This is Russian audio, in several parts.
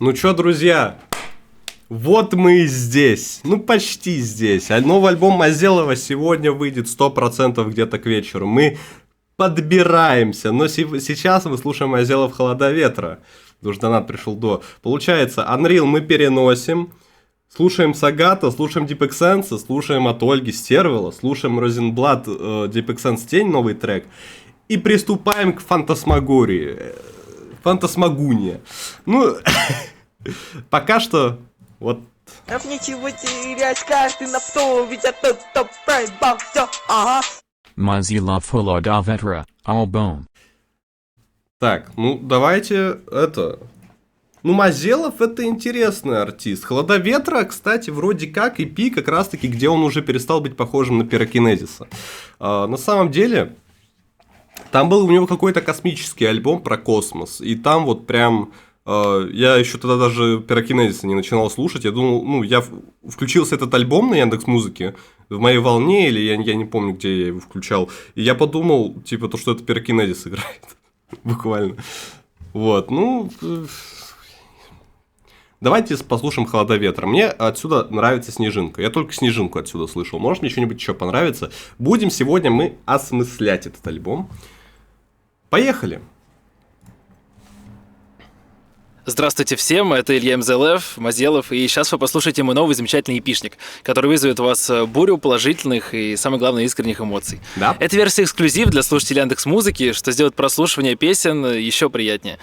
Ну чё, друзья, вот мы и здесь, ну почти здесь. А новый альбом Мазелова сегодня выйдет 100% где-то к вечеру. Мы подбираемся, но сейчас мы слушаем Мазелов «Холода ветра». Потому что донат пришел до. Получается, Unreal мы переносим, слушаем Сагата, слушаем Deep X Sense, слушаем от Ольги Стервела, слушаем Розенблат, Deep X Sense Тень, новый трек. И приступаем к фантасмагории. Фантасмагуния. Ну, пока что, вот. Ничего терять, каждый на то, ведь это топ проебал, все, ага. Mozilla Холода ветра, альбом. Так, ну давайте это. Ну, Мазелов это интересный артист. «Холода ветра», кстати, вроде как EP, как раз таки, где он уже перестал быть похожим на Пирокинезиса. На самом деле, там был у него какой-то космический альбом про космос. И там вот прям. Я еще тогда даже Пирокинезиса не начинал слушать. Я думал, ну, я включился этот альбом на Яндекс.Музыке в моей волне, или я не помню, где я его включал. И я подумал, типа, то, что это Пирокинезис играет. Буквально. Вот, ну. Давайте послушаем «Холода ветра». Мне отсюда нравится «Снежинка». Я только «Снежинку» отсюда слышал. Может, мне что-нибудь еще понравится. Будем сегодня мы осмыслять этот альбом. Поехали! Здравствуйте всем, это Илья МЗЛФ, Мазелов, и сейчас вы послушаете мой новый замечательный эпишник, который вызовет у вас бурю положительных и, самое главное, искренних эмоций. Да? Это версия эксклюзив для слушателей Яндекс.Музыки, что сделает прослушивание песен еще приятнее.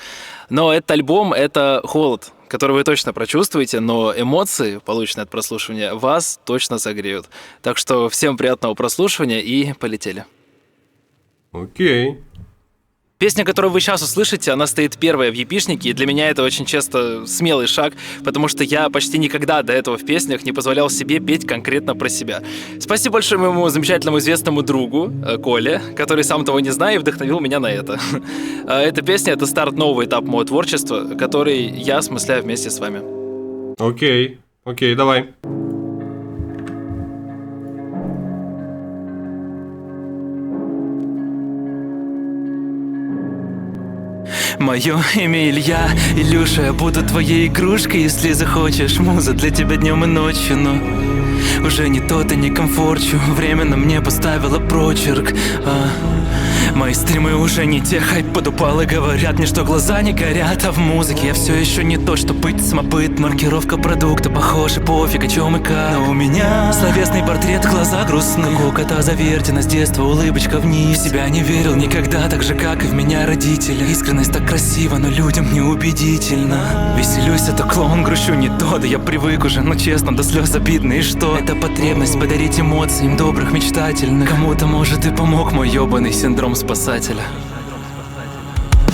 Но этот альбом — это холод, который вы точно прочувствуете, но эмоции, полученные от прослушивания, вас точно согреют. Так что всем приятного прослушивания и полетели. Окей. Песня, которую вы сейчас услышите, она стоит первая в епишнике, и для меня это очень часто смелый шаг, потому что я почти никогда до этого в песнях не позволял себе петь конкретно про себя. Спасибо большое моему замечательному известному другу Коле, который, сам того не зная, вдохновил меня на это. Эта песня — это старт нового этапа моего творчества, который я осмысляю вместе с вами. Окей, давай. Мое имя Илья, Илюша, я буду твоей игрушкой, если захочешь. Муза для тебя днем и ночью, но уже не тот и не комфорчу. Время на мне поставило прочерк. Мои стримы уже не те, хайп подупал и говорят мне, что глаза не горят. А в музыке я все еще не то, что быть самобыт. Маркировка продукта, похож и пофиг, о чем и как. Но у меня словесный портрет, глаза грустны. У кота завертена с детства улыбочка вниз. В себя не верил никогда, так же, как и в меня родители. Искренность так красива, но людям неубедительно. Веселюсь, это клоун, грущу не то. Да я привык уже, но честно, до слез обидно. И что? Это потребность подарить эмоции им добрых, мечтательных. Кому-то, может, и помог мой ёбаный синдром спасателя.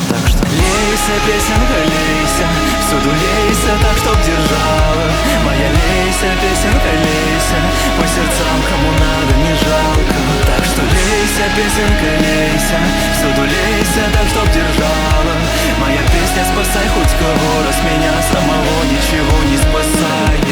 Так что лейся, песенка, лейся, всюду лейся, так чтоб держала. Моя лейся, песенка, лейся, по сердцам кому надо не жалко. Так что лейся, песенка, лейся, всюду лейся, так чтоб держала. Моя песня спасай хоть кого, раз меня самого ничего не спасает.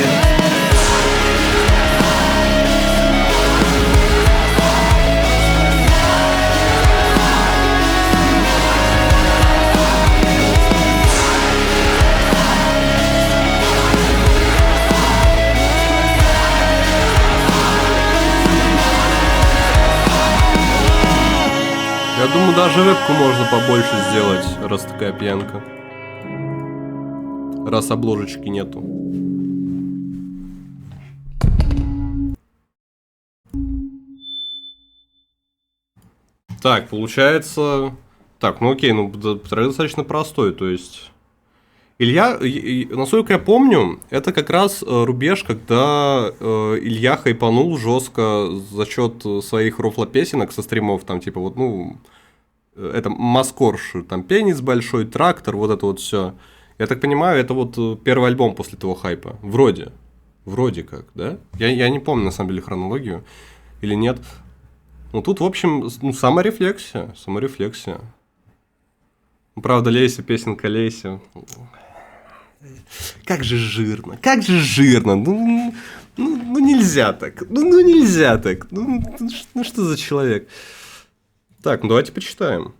Я думаю, даже рыбку можно побольше сделать, раз такая пьянка. Раз обложечки нету. Так, получается. Так, ну окей, ну трек достаточно простой, то есть. Илья, насколько я помню, это как раз рубеж, когда Илья хайпанул жестко за счет своих рофло-песенок со стримов, там типа вот, ну, это Маскорш, там пенис большой, трактор, вот это вот все. Я так понимаю, это вот первый альбом после того хайпа. Вроде как, да? Я не помню, на самом деле, хронологию или нет. Ну, тут, в общем, ну, саморефлексия. Правда, Лейся, песенка Лейся. Как же жирно. Ну нельзя так. Ну нельзя так. Ну что за человек? Так, ну давайте почитаем.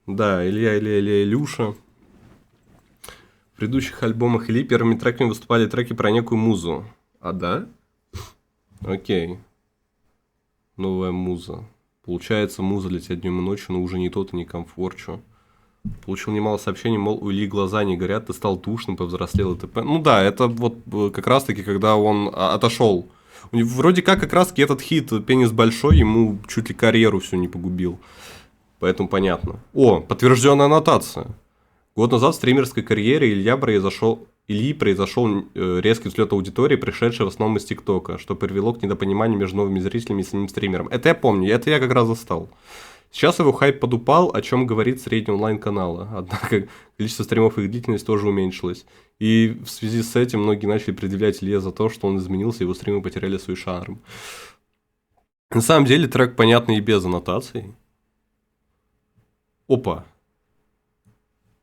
Да, Илья, Илюша. В предыдущих альбомах Ильи первыми треками выступали треки про некую музу. А да? Окей. Новая муза. Получается, муза для тебя днем и ночью, но уже не тот и не комфорчу. Получил немало сообщений, мол, у Ильи глаза не горят, ты стал душным, повзрослел и т.п. Ну да, это вот как раз-таки, когда он отошел. Вроде как раз-таки этот хит «Пенис большой» ему чуть ли карьеру всю не погубил. Поэтому понятно. О, подтвержденная аннотация. Год назад в стримерской карьере Ильи произошел резкий взлет аудитории, пришедший в основном из ТикТока, что привело к недопониманию между новыми зрителями и самим стримером. Это я помню, это я как раз застал. Сейчас его хайп подупал, о чем говорит средний онлайн-канала. Однако количество стримов и их длительность тоже уменьшилось. И в связи с этим многие начали предъявлять Илье за то, что он изменился, и его стримы потеряли свой шарм. На самом деле трек понятный и без аннотаций. Опа.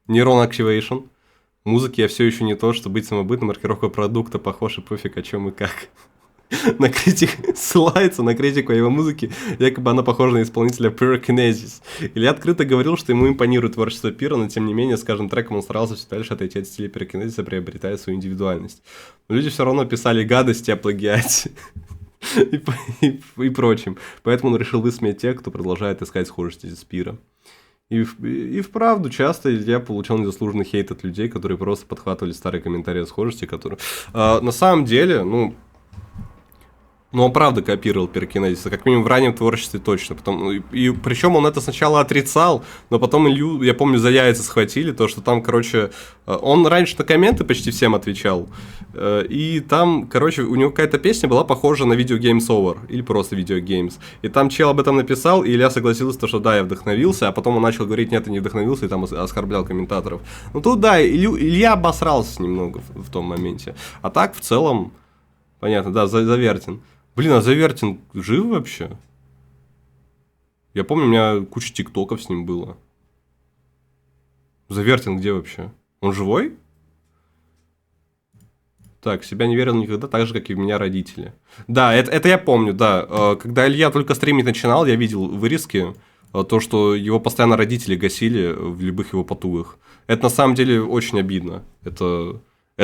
Neuron Activation. Музыки я все еще не то, что быть самобытным, маркировка продукта, похож и пофиг о чем и как. На ссылается на критику его музыки, якобы она похожа на исполнителя Pyrokinesis. Илья открыто говорил, что ему импонирует творчество Pyro, но тем не менее с каждым треком он старался все дальше отойти от стиля Pyrokinesis, приобретая свою индивидуальность. Но люди все равно писали гадости о плагиате и прочем, поэтому он решил высмеять тех, кто продолжает искать схожести с Pyro. И вправду часто я получал незаслуженный хейт от людей, которые просто подхватывали старые комментарии о схожести, которые... на самом деле, он правда копировал Pyrokinesis, как минимум в раннем творчестве точно. Причем он это сначала отрицал, но потом Илью, я помню, за яйца схватили, то, что там, он раньше на комменты почти всем отвечал. И там, у него какая-то песня была похожа на Video Games Over, или просто Video Games. И там чел об этом написал, и Илья согласился, что да, я вдохновился, а потом он начал говорить, нет, я не вдохновился, и там оскорблял комментаторов. Ну тут да, Илья обосрался немного в том моменте. А так, в целом, понятно, да, Завертин. Блин, а Завертин жив вообще? Я помню, у меня куча тиктоков с ним было. Завертин где вообще? Он живой? Так, себя не верил никогда, так же, как и у меня родители. Да, это я помню, да. Когда Илья только стримить начинал, я видел вырезки, то, что его постоянно родители гасили в любых его потугах. Это на самом деле очень обидно. Это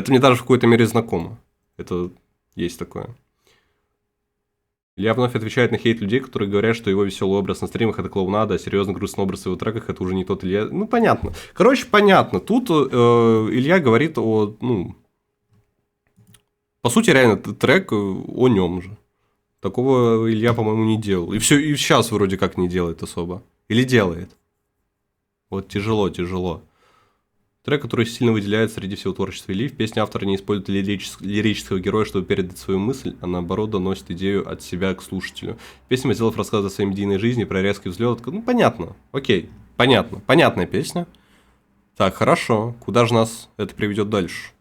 мне даже в какой-то мере знакомо. Это есть такое. Илья вновь отвечает на хейт людей, которые говорят, что его веселый образ на стримах это клоунада, а серьезно грустный образ в его треках это уже не тот Илья. Ну, понятно. Понятно. Тут Илья говорит о, по сути, реально, трек о нем же. Такого Илья, по-моему, не делал. И сейчас вроде как не делает особо. Или делает. Вот тяжело. Трек, который сильно выделяет среди всего творчества Ильи, в песне автор не использует лирического героя, чтобы передать свою мысль, а наоборот доносит идею от себя к слушателю. Песня, сделав рассказ о своей медийной жизни, про резкий взлет. Понятно. Окей. Понятно. Понятная песня. Так, хорошо. Куда же нас это приведет дальше?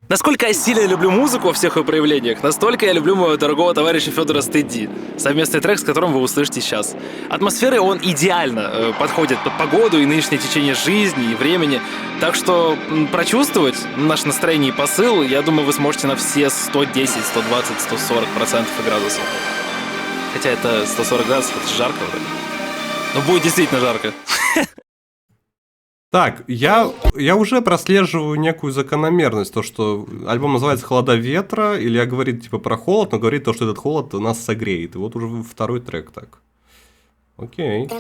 Насколько я сильно люблю музыку во всех ее проявлениях, настолько я люблю моего дорогого товарища Федора Стыди. Совместный трек, с которым вы услышите сейчас. Атмосферой он идеально подходит под погоду и нынешнее течение жизни и времени. Так что прочувствовать наше настроение и посыл, я думаю, вы сможете на все 110, 120, 140% и градусов. Хотя это 140 градусов, это жарко вроде. Но будет действительно жарко. Так, я уже прослеживаю некую закономерность, то, что альбом называется «Холода ветра», Илья говорит типа про холод, но говорит то, что этот холод нас согреет. И вот уже второй трек так. Окей.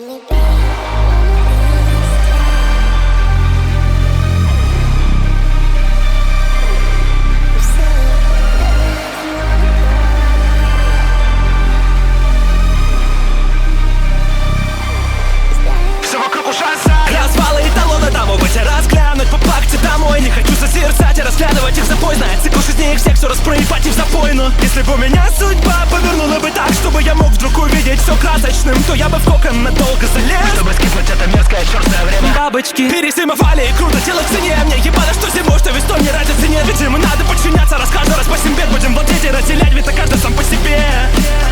Разглянуть, поплакать домой. Не хочу созерцать и разглядывать их запой. Знает цикл жизни их всех, все распроебать и в запой. Но если бы у меня судьба повернула бы так, чтобы я мог вдруг увидеть все красочным, то я бы в кокон надолго залез, чтобы скипнуть это мерзкое черное время. Бабочки перезимовали и круто дело в цене. Мне ебало, что всего, что весь то не ради цене. Ведь им надо подчиняться, раз каждый раз по себе будем владеть и разделять, ведь каждый сам по себе.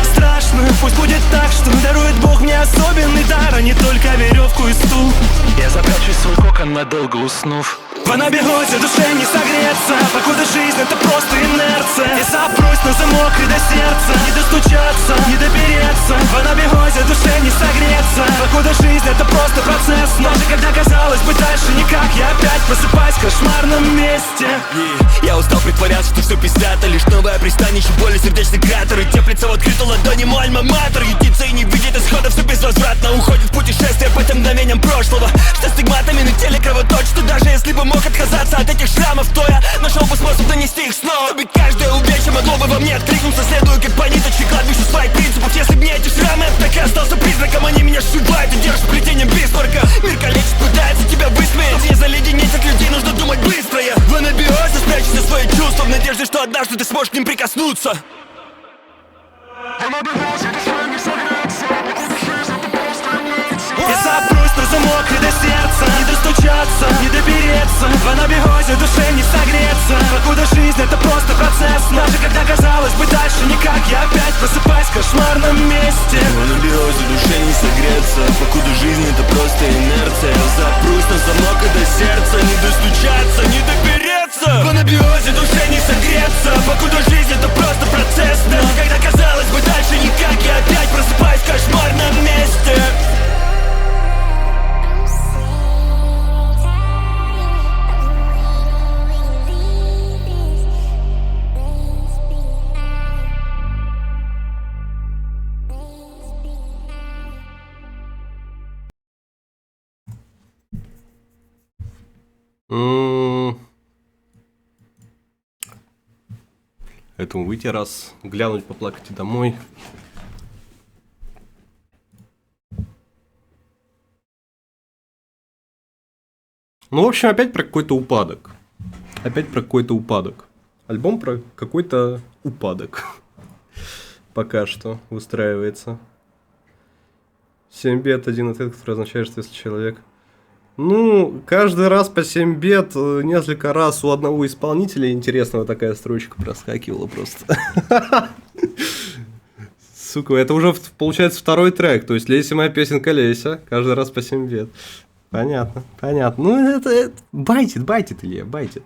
Страшно, пусть будет так, что дарует Бог мне особенный дар, а не только веревку и стул. Я запрячусь в свой кокон, надолго уснув. В анабиозе душе не согреться, покуда жизнь это просто инерция. И запрусь на замок и до сердца, не достучаться, не допереться. В анабиозе душе не согреться, покуда жизнь это просто процесс. Даже когда казалось бы дальше никак, я опять просыпаюсь в кошмарном месте. Я устал притворяться, что все пиздато, лишь новое пристанище, боли, сердечный кратер. И теплится в открытую ладони мой альма-матер. Ютится и не видит исхода, все безвозвратно уходит в путешествие по тем мгновениям прошлого. Что стигматами на теле кровоточит, даже если бы мог отказаться от этих шрамов, то я нашел бы способ нанести их снова. Чтобы каждое увечье могло бы во мне откликнуться, следуя как по ниточке кладбищу своих принципов. Если б не эти шрамы, так и остался призраком. Они меня сшибают и держат плетением Бисмарка. Мир калечит, пытается тебя высмеять. Не заледенеть от людей нужно думать быстро. Я в анабиозе спрячь все свои чувства, в надежде, что однажды ты сможешь к ним прикоснуться. Я запрусь на замок и до сердца, не достучаться, не допереться. В анабиозе душе не согреться, покуда жизнь это просто процесс. Даже когда казалось бы дальше никак, я опять просыпаюсь в кошмарном месте. В анабиозе душе не согреться, покуда жизнь это просто инерция. Я запрусь на замок и до сердца, не достучаться, не допереться. В анабиозе душе не согреться, покуда жизнь это просто процесс. Даже когда казалось бы дальше никак, я опять просыпаюсь в кошмарном месте. Поэтому выйти раз, глянуть, поплакать и домой. Ну, в общем, опять про какой-то упадок. Опять про какой-то упадок. Альбом про какой-то упадок. Пока что выстраивается. 7 бет, один ответ, который означает, что если человек... Ну, каждый раз по 7 бет, несколько раз у одного исполнителя интересного такая строчка проскакивала просто. Сука, это уже получается второй трек, то есть Леся моя песенка Леся, каждый раз по 7 бет. Понятно, понятно. Ну, это байтит, Илья, байтит.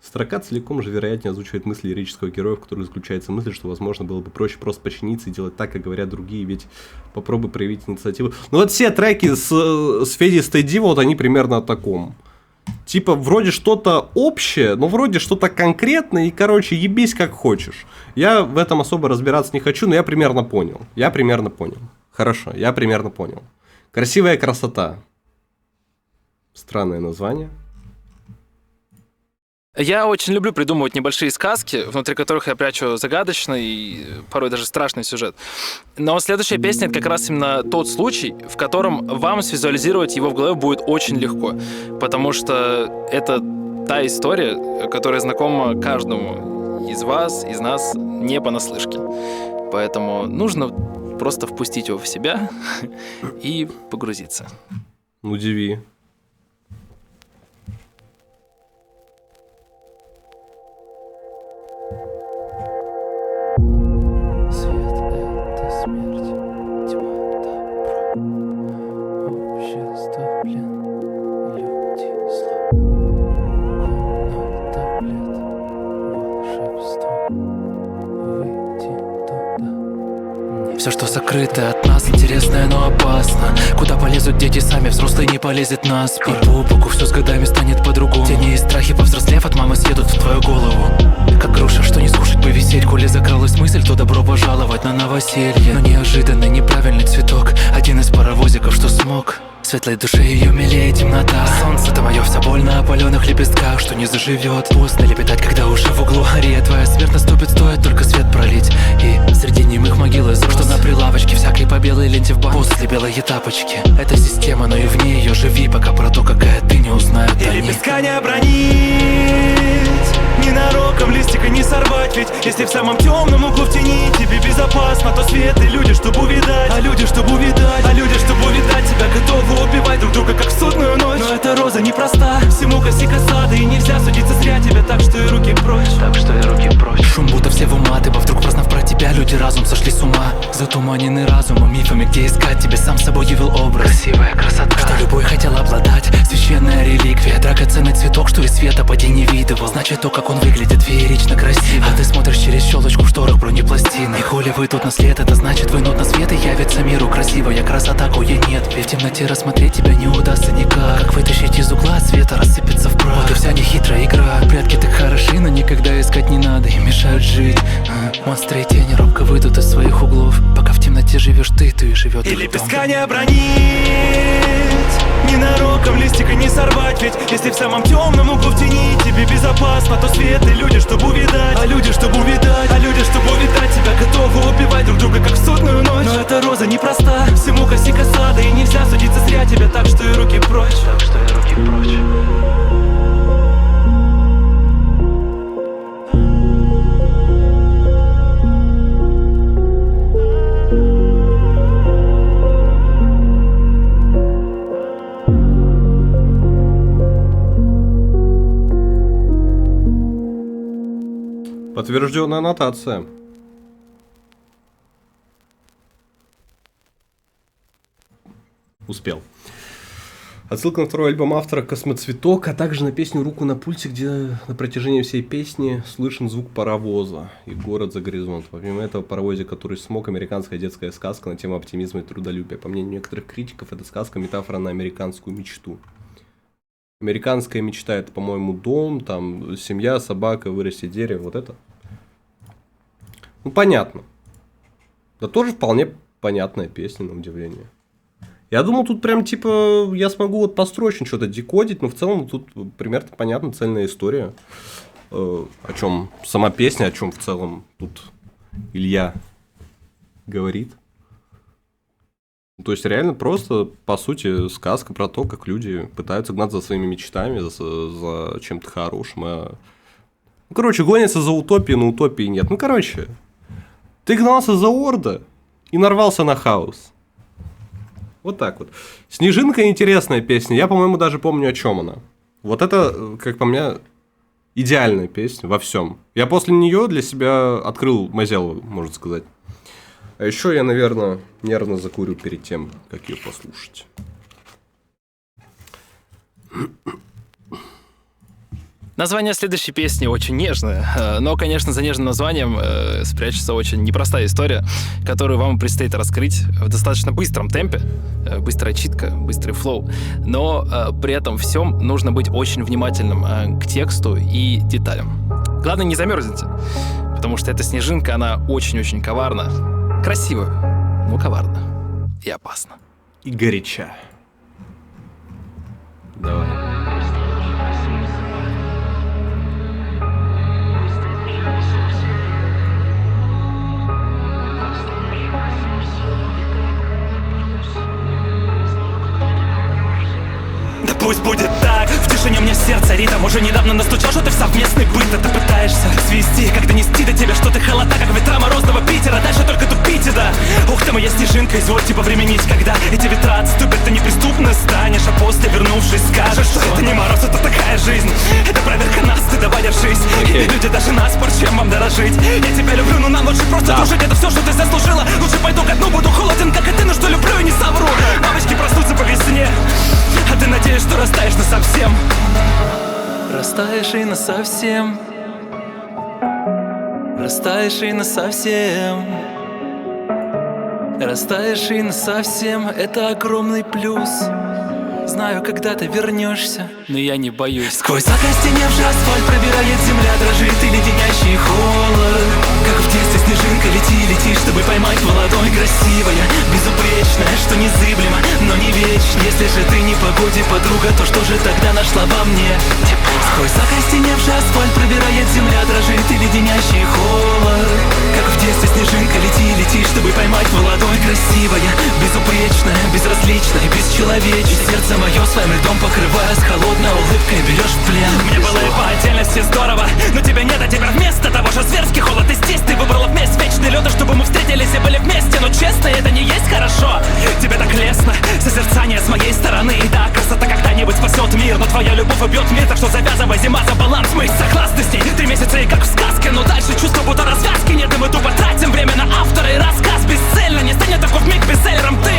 Строка целиком же, вероятнее, озвучивает мысли лирического героя, в которой заключается мысль, что, возможно, было бы проще просто подчиниться и делать так, как говорят другие, ведь попробуй проявить инициативу. Ну вот все треки с Федей Стейди, вот они примерно о таком. Типа, вроде что-то общее, но вроде что-то конкретное, и, короче, ебись как хочешь. Я в этом особо разбираться не хочу, но я примерно понял. Хорошо, я примерно понял. Красивая красота. Странное название. Я очень люблю придумывать небольшие сказки, внутри которых я прячу загадочный и порой даже страшный сюжет. Но следующая песня — это как раз именно тот случай, в котором вам свизуализировать его в голове будет очень легко. Потому что это та история, которая знакома каждому из вас, из нас, не понаслышке. Поэтому нужно просто впустить его в себя и погрузиться. Удиви. Все, что сокрыто от нас, интересное, но опасно. Куда полезут дети сами, взрослый не полезет на спор. И по боку все с годами станет по-другому. Тени и страхи, повзрослев, от мамы съедут в твою голову. Как груша, что не скушать, повисеть. Коли закралась мысль, то добро пожаловать на новоселье. Но неожиданный, неправильный цветок, один из паровозиков, что смог. Светлой душе ее милее темнота. Солнце-то мое вся боль на опаленных лепестках, что не заживет. Поздно лепетать, когда уже в углу Ария, твоя смерть наступит, стоит только свет пролить. И среди немых могил из роз, что на прилавочке всякой по белой ленте в банке. После белые тапочки, это система, но и в ней ее живи, пока про то, какая ты, не узнают они. И лепестка не обронить, ненароком листика не сорвать. Ведь если в самом темном углу в тени тебе безопасно, то свет и люди, чтобы увидать. А люди, чтобы увидать, тебя готовы убивать друг друга, как в судную ночь. Но эта роза непроста, всему коси косады, и нельзя судиться зря тебя, так что и руки прочь. Шум будто все в ума, ты бы вдруг прознав про тебя, люди разум сошли с ума. Затуманены разумом, мифами, где искать, тебе сам собой явил образ. Красивая красота, что любой хотел обладать, священная реликвия, драгоценный цветок, что из света поди не видывал. Значит, то, как он выглядит, феерично красиво. А ты смотришь через щелочку в шторах бронепластины. И коли вы тут на след, это значит, вы на свет и явится миру красивая красота, кое нет. Ведь в темноте рассмотреть тебя не удастся никак. Как вытащить из угла от света, рассыпется в прах. Вот и вся нехитрая игра. Прятки так хороши, но никогда искать не надо, им мешают жить. Монстры и тени робко выйдут из своих углов. Пока в темноте живешь ты, то и живет Или их дом. песка не обронить, ненароком листика не сорвать. Ведь если в самом темном углу в тени тебе безопасно, то свет и люди, чтобы увидать. А люди, чтобы увидать тебя готовы убивать друг друга, как в судную ночь. Но эта роза непроста, всему коси коса. Да и нельзя судиться зря тебя, так что и руки прочь. Подтвержденная аннотация. Успел. Отсылка на второй альбом автора «Космоцветок», а также на песню «Руку на пульсе», где на протяжении всей песни слышен звук паровоза и город за горизонт. Помимо этого, паровозе, который смог, американская детская сказка на тему оптимизма и трудолюбия. По мнению некоторых критиков, эта сказка – метафора на американскую мечту. Американская мечта – это, по-моему, дом, там, семья, собака, вырастет дерево, вот это. Ну, понятно. Да тоже вполне понятная песня, на удивление. Я думал, тут прям, типа, я смогу вот построчно что-то декодить, но в целом тут примерно понятна цельная история. О чем сама песня, о чем в целом тут Илья говорит. То есть, реально просто, по сути, сказка про то, как люди пытаются гнаться за своими мечтами, за чем-то хорошим. Ну, короче, гонятся за утопией, но утопии нет. Ну, короче, ты гнался за Орда и нарвался на хаос. Вот так вот. «Снежинка» интересная песня. Я, по-моему, даже помню, о чем она. Вот это, как по мне, идеальная песня во всем. Я после нее для себя открыл Мазелу, можно сказать. А еще я, наверное, нервно закурю перед тем, как ее послушать. Название следующей песни очень нежное, но, конечно, за нежным названием спрячется очень непростая история, которую вам предстоит раскрыть в достаточно быстром темпе, быстрая читка, быстрый флоу, но при этом всем нужно быть очень внимательным к тексту и деталям. Главное, не замерзните, потому что эта снежинка, она очень-очень коварна, красиво, но коварна и опасна. И горяча. Давай. Пусть будет так, в тишине у меня сердце ритм. Уже недавно настучал, что ты в совместный быт. А ты пытаешься свести, как донести до тебя, что ты холода, как ветра морозного Питера. Дальше только тупите, да. Ух ты, моя снежинка, извольте повременить. Когда эти ветра отступят, ты неприступно станешь. А после, вернувшись, скажешь, что это не мороз, это такая жизнь. Это проверка нас, ты давай держись. Люди даже на спор, чем вам дорожить. Я тебя люблю, но нам лучше просто дружить. Это все, что ты заслужила. Лучше пойду ко дну, буду холоден, как и ты, но что люблю и не совру. Бабочки проснутся по весне, а ты надеешься, что растаешь насовсем. Растаешь и насовсем. Растаешь и насовсем. Растаешь и насовсем. Это огромный плюс. Знаю, когда ты вернешься, но я не боюсь. Сквозь окостеневший асфальт пробирает земля, дрожит и леденящий холод. Как в детстве снежинка, лети, чтобы поймать в ладонь. Красивая, безупречная, что незыблемо, но не вечно. Если же ты не погоде подруга, то что же тогда нашла во мне? Сквозь окостеневший асфальт пробирает земля, дрожит и леденящий холод. Как в детстве снежинка, лети, чтобы поймать в ладонь. Красивая, безупречная, безразличная, бесчеловечная. Сердце мое своим льдом покрывая, с холодной улыбкой берешь в плен. Мне было и по отдельности здорово, но тебя нет, а теперь вместо того же зверский холод. И здесь ты выбрала вместе вечный лед, чтобы мы встретились и были вместе. Но честно, это не есть хорошо. Тебе так лестно, созерцание с моей стороны. И да, красота когда-нибудь спасет мир, но твоя любовь убьет мир. Так что завязывай, зима, за баланс, мы согласны с ней. 3 месяца и как в сказке, но дальше чувство будто развязки нет. И мы тупо тратим время на автора и рассказ бесцельно. Не станет такой вмиг бестселлером ты.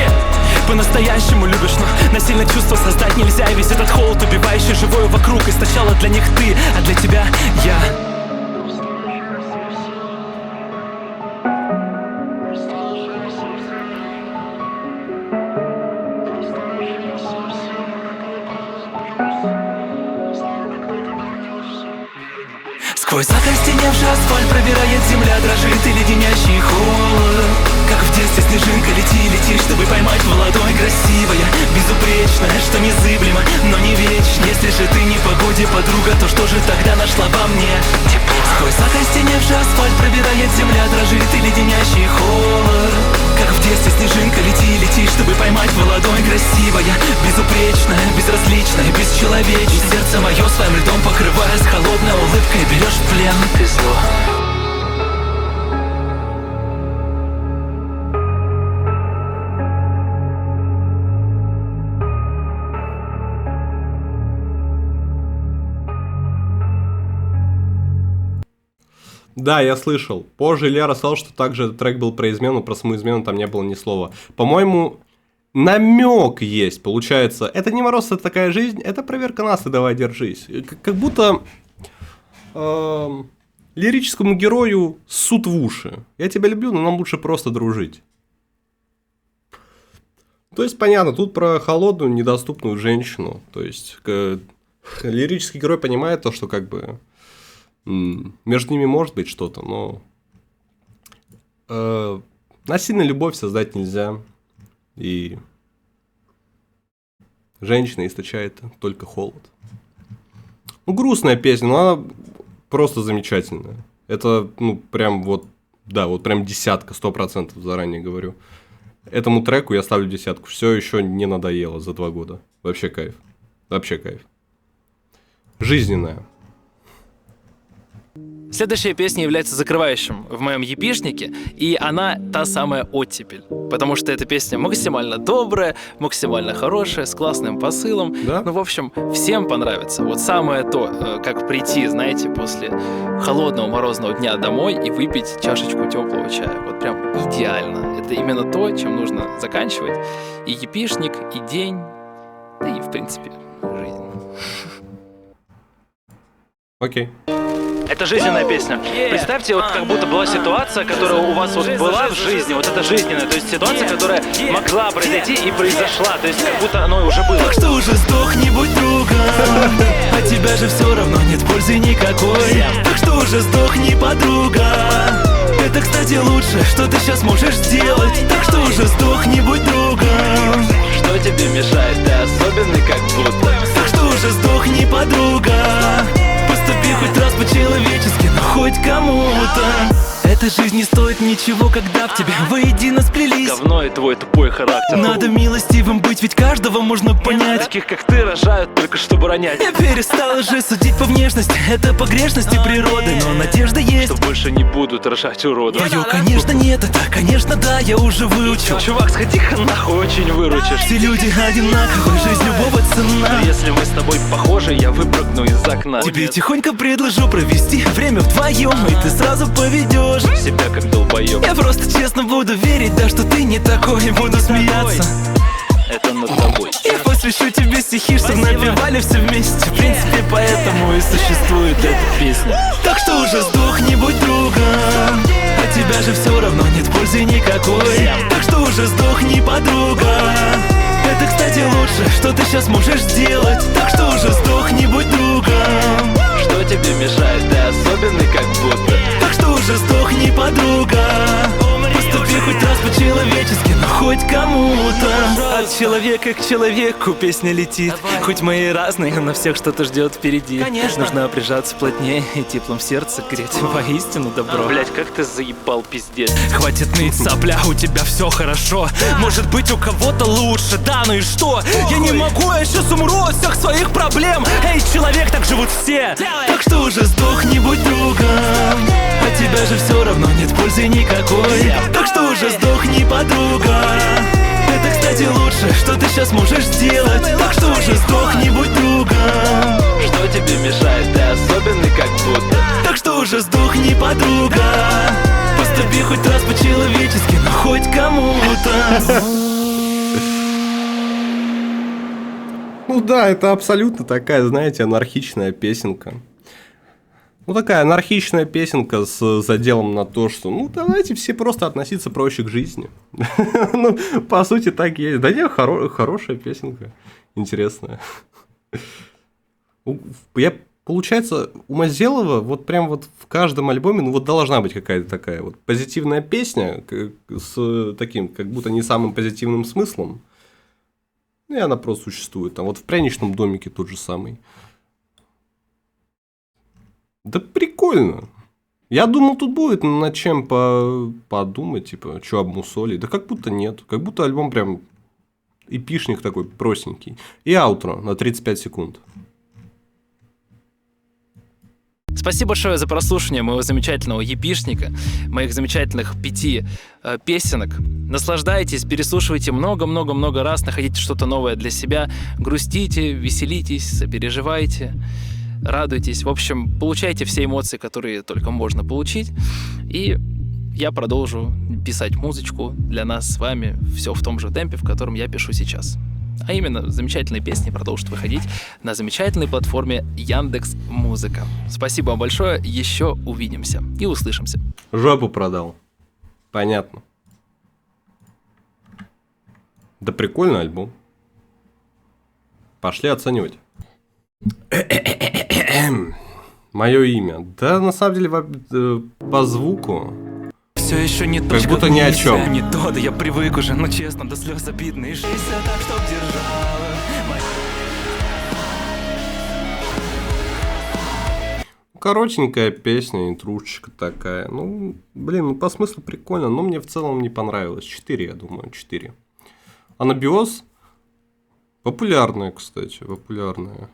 По-настоящему любишь, но насильно чувство создать нельзя. И весь этот холод, убивающий живое вокруг. И сначала для них ты, а для тебя я. Сквозь закостеневший асфальт пробирает земля, дрожит и леденящий холод. Как в детстве снежинка, лети, чтобы поймать в ладонь. Красивая, безупречная, что незыблемо, но не вечно. Если же ты не в погоде, подруга, то что же тогда нашла во мне? Тепло. Сквозь закостеневший асфальт пробирает земля, дрожит и леденящий холод. Как в детстве снежинка, лети, чтобы поймать в ладонь. Красивая, безупречная, безразличная, бесчеловечная. Сердце мое своим льдом покрывая, с холодной улыбкой берешь в плен. Ты зло. Да, я слышал. Позже Илья рассказал, что также этот трек был про измену, про саму измену там не было ни слова. По-моему, намек есть, получается. Это не мороз, это такая жизнь, это проверка нас, и давай держись. Как будто лирическому герою суд в уши. Я тебя люблю, но нам лучше просто дружить. То есть, понятно, тут про холодную, недоступную женщину. То есть, лирический герой понимает то, что как бы между ними может быть что-то, но насильно любовь создать нельзя. И женщина источает только холод. Ну, грустная песня, но она просто замечательная. Это, ну, прям вот, да, вот прям 10, 100%, заранее говорю. Этому треку я ставлю 10. Все еще не надоело за 2 года. Вообще кайф. Вообще кайф. Жизненная. Следующая песня является закрывающим в моем епишнике, и она та самая «Оттепель». Потому что эта песня максимально добрая, максимально хорошая, с классным посылом. Да? Ну, в общем, всем понравится. Вот самое то, как прийти, знаете, после холодного морозного дня домой и выпить чашечку теплого чая. Вот прям идеально. Это именно то, чем нужно заканчивать. И епишник, и день, да и, в принципе, жизнь. Окей. Это жизненная песня. Представьте, вот как будто была ситуация, которая у вас вот была в жизни, вот это жизненная, то есть ситуация, которая могла произойти и произошла, то есть как будто оно уже было. Так что уже сдохни, будь другом, от тебя же все равно нет пользы никакой. Так что уже сдохни, подруга, это, кстати, лучше, что ты сейчас можешь сделать. Так что уже сдохни, будь другом. Что тебе мешает? Ты особенный как будто. Так что уже сдохни, подруга. Поступи хоть раз по-человечески, но хоть кому-то. Эта жизнь не стоит ничего, когда в тебе воедино сплелись. Говно и твой тупой характер. Надо милостивым быть, ведь каждого можно понять. Таких, как ты, рожают только чтобы ронять. Я перестал уже судить по внешности, это погрешности природы, но надежда есть, что больше не будут рожать уродов. твое, конечно, нет, это, конечно, да, я уже выучил. Чувак, сходи-ка нахуй, очень выручишь. Все люди одинаковы, жизнь любого цена. Но если мы с тобой похожи, я выпрыгну из окна. Тебе тихонько предложу провести время вдвоем, и ты сразу поведешь себя как долбоёб. Я просто честно буду верить, да, что ты не такой, буду смеяться. Это над тобой. Я посвящу тебе стихи, чтобы напевали все вместе. В принципе, поэтому и существует эта песня. Так что уже сдохни, будь другом, от тебя же все равно нет пользы никакой. Так что уже сдохни, подруга, это, кстати, лучше, что ты сейчас можешь сделать. Так что уже сдохни, будь другом. Что тебе мешает? Ты особенный как будто. Так что уже сдохни, подруга. Поступи хоть раз по-человечески, но хоть кому-то. От человека к человеку песня летит. Хоть мы и разные, но всех что-то ждет впереди. Конечно. Нужно прижаться плотнее и теплом сердца греть. Воистину добро. Блять, как ты заебал, пиздец. Хватит ныть, сопля, у тебя все хорошо. Может быть, у кого-то лучше, да, ну и что? Я не могу, я сейчас умру от всех своих проблем. Эй, человек, так живут все. Так что уже сдохни, будь другом, от тебя же все равно нет пользы никакой. Так что уже сдохни, подруга, это, кстати, лучше, что ты сейчас можешь сделать. Так что уже сдохни, будь другом. Что тебе мешает? Ты особенный как будто. Так что уже сдохни, подруга. Поступи хоть раз по-человечески, но хоть кому-то. Ну да, это абсолютно такая, знаете, анархичная песенка. Ну, такая анархичная песенка с заделом на то, что, ну, давайте все просто относиться проще к жизни. Ну, по сути, так и есть. Да нет, хорошая песенка, интересная. Получается, у Мазелова вот прям вот в каждом альбоме, ну, вот должна быть какая-то такая вот позитивная песня с таким, как будто не самым позитивным смыслом. И она просто существует. Там вот в «Пряничном домике» тот же самый. Да прикольно. Я думал, тут будет над чем подумать, типа, что обмусолить. Да как будто нет. Как будто альбом прям эпишник такой простенький. И аутро на 35 секунд. Спасибо большое за прослушивание моего замечательного епишника, моих замечательных 5 песенок. Наслаждайтесь, переслушивайте много-много-много раз, находите что-то новое для себя, грустите, веселитесь, сопереживайте, радуйтесь. В общем, получайте все эмоции, которые только можно получить. И я продолжу писать музычку для нас с вами, все в том же темпе, в котором я пишу сейчас. А именно, замечательные песни продолжат выходить на замечательной платформе Яндекс.Музыка. Спасибо вам большое, еще увидимся и услышимся. Жопу продал. Понятно. Да прикольный альбом. Пошли оценивать. Мое имя. Да, на самом деле, по звуку. Все еще не то, Как будто ни о чем. Не то, да я привык уже, но честно, до слез обидно. И жизнь так, чтоб держала. Коротенькая песня, интрушечка такая. Ну, блин, ну по смыслу прикольно, но мне в целом не понравилось. 4, я думаю, 4. Анабиоз популярная, кстати, популярная.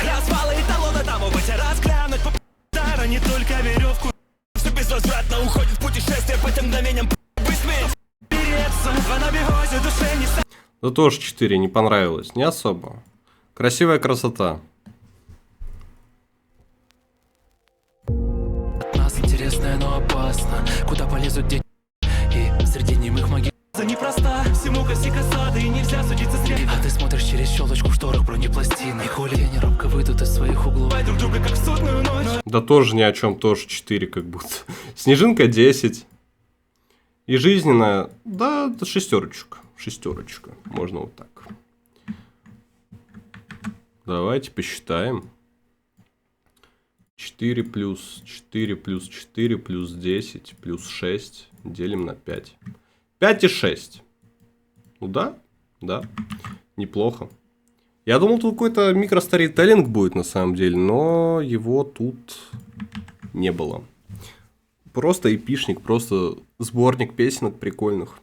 Развалы эталона дамовать, разглянуть по не только веревку. Все безвозвратно уходит в путешествие по тем мгновениям. Высмеять, переться в анабиозе душе не станет. Да тоже 4, не понравилось, не особо. Красивая красота. От нас интересное, но опасно. Куда полезут дети? И среди немых могил. Непроста, всему коси косады, и нельзя судиться с рядом. А ты смотришь через щелочку в шторах бронепластины. И хули они робко выйдут из своих углов. Друг друга как в судную ночь. Да тоже ни о чем, тоже 4 как будто. Снежинка 10. И жизненная, да, 6. 6. Можно вот так. Давайте посчитаем. 4 плюс 4 плюс 4 плюс 10 плюс 6 делим на 5. 5 и 6. Ну да, да, неплохо. Я думал, тут какой-то микросторителлинг будет на самом деле, но его тут не было. Просто эпишник, просто сборник песенок прикольных.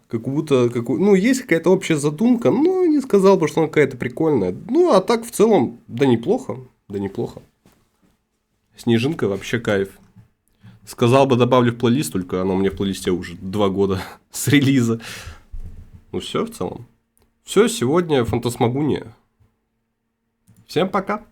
Как будто, ну, есть какая-то общая задумка, но не сказал бы, что она какая-то прикольная. Ну, а так в целом, да неплохо, да неплохо. Снежинка вообще кайф. Сказал бы, добавлю в плейлист, только оно у меня в плейлисте уже 2 года с релиза. Ну, все в целом. Все, сегодня фантасмагония. Всем пока.